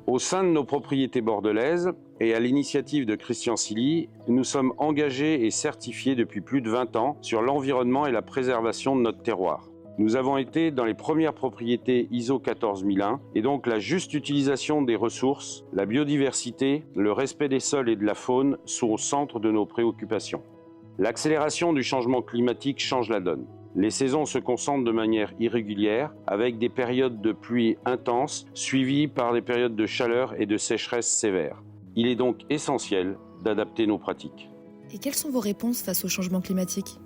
Au sein de nos propriétés bordelaises et à l'initiative de Christian Silly, nous sommes engagés et certifiés depuis plus de 20 ans sur l'environnement et la préservation de notre terroir. Nous avons été dans les premières propriétés ISO 14001 et donc la juste utilisation des ressources, la biodiversité, le respect des sols et de la faune sont au centre de nos préoccupations. L'accélération du changement climatique change la donne. Les saisons se concentrent de manière irrégulière, avec des périodes de pluie intenses, suivies par des périodes de chaleur et de sécheresse sévères. Il est donc essentiel d'adapter nos pratiques. Et quelles sont vos réponses face au changement climatique ?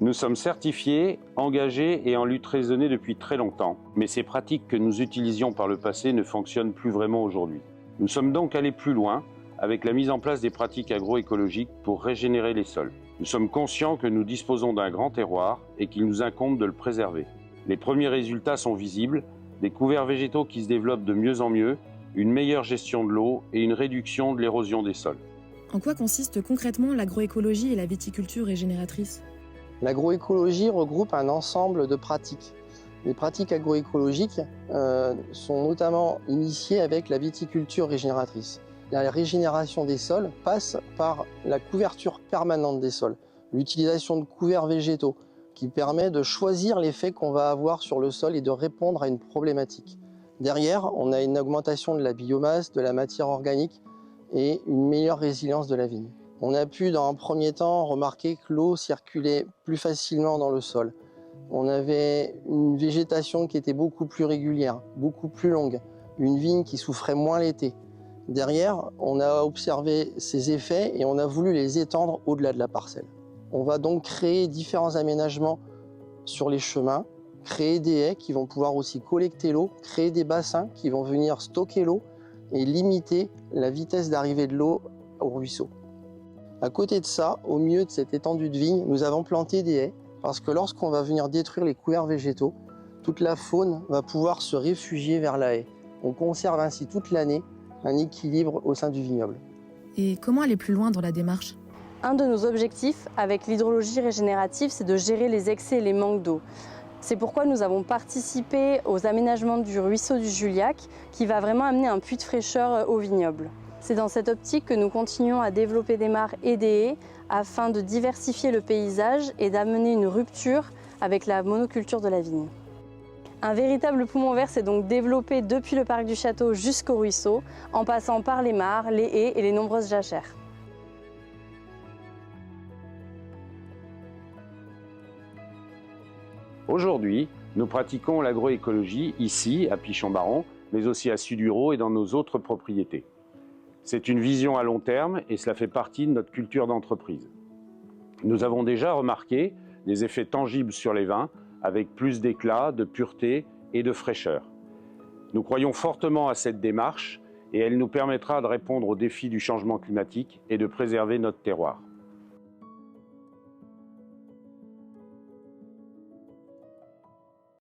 Nous sommes certifiés, engagés et en lutte raisonnée depuis très longtemps, mais ces pratiques que nous utilisions par le passé ne fonctionnent plus vraiment aujourd'hui. Nous sommes donc allés plus loin avec la mise en place des pratiques agroécologiques pour régénérer les sols. Nous sommes conscients que nous disposons d'un grand terroir et qu'il nous incombe de le préserver. Les premiers résultats sont visibles, des couverts végétaux qui se développent de mieux en mieux, une meilleure gestion de l'eau et une réduction de l'érosion des sols. En quoi consiste concrètement l'agroécologie et la viticulture régénératrice ? L'agroécologie regroupe un ensemble de pratiques. Les pratiques agroécologiques sont notamment initiées avec la viticulture régénératrice. La régénération des sols passe par la couverture permanente des sols, l'utilisation de couverts végétaux qui permet de choisir l'effet qu'on va avoir sur le sol et de répondre à une problématique. Derrière, on a une augmentation de la biomasse, de la matière organique et une meilleure résilience de la vigne. On a pu, dans un premier temps, remarquer que l'eau circulait plus facilement dans le sol. On avait une végétation qui était beaucoup plus régulière, beaucoup plus longue, une vigne qui souffrait moins l'été. Derrière, on a observé ces effets et on a voulu les étendre au-delà de la parcelle. On va donc créer différents aménagements sur les chemins, créer des haies qui vont pouvoir aussi collecter l'eau, créer des bassins qui vont venir stocker l'eau et limiter la vitesse d'arrivée de l'eau au ruisseau. À côté de ça, au milieu de cette étendue de vigne, nous avons planté des haies parce que lorsqu'on va venir détruire les couverts végétaux, toute la faune va pouvoir se réfugier vers la haie. On conserve ainsi toute l'année un équilibre au sein du vignoble. Et comment aller plus loin dans la démarche ? Un de nos objectifs avec l'hydrologie régénérative, c'est de gérer les excès et les manques d'eau. C'est pourquoi nous avons participé aux aménagements du ruisseau du Juliac, qui va vraiment amener un puits de fraîcheur au vignoble. C'est dans cette optique que nous continuons à développer des mares et des haies afin de diversifier le paysage et d'amener une rupture avec la monoculture de la vigne. Un véritable poumon vert s'est donc développé depuis le parc du château jusqu'au ruisseau, en passant par les mares, les haies et les nombreuses jachères. Aujourd'hui, nous pratiquons l'agroécologie ici, à Pichon-Baron, mais aussi à Suduro et dans nos autres propriétés. C'est une vision à long terme et cela fait partie de notre culture d'entreprise. Nous avons déjà remarqué des effets tangibles sur les vins, avec plus d'éclat, de pureté et de fraîcheur. Nous croyons fortement à cette démarche et elle nous permettra de répondre aux défis du changement climatique et de préserver notre terroir.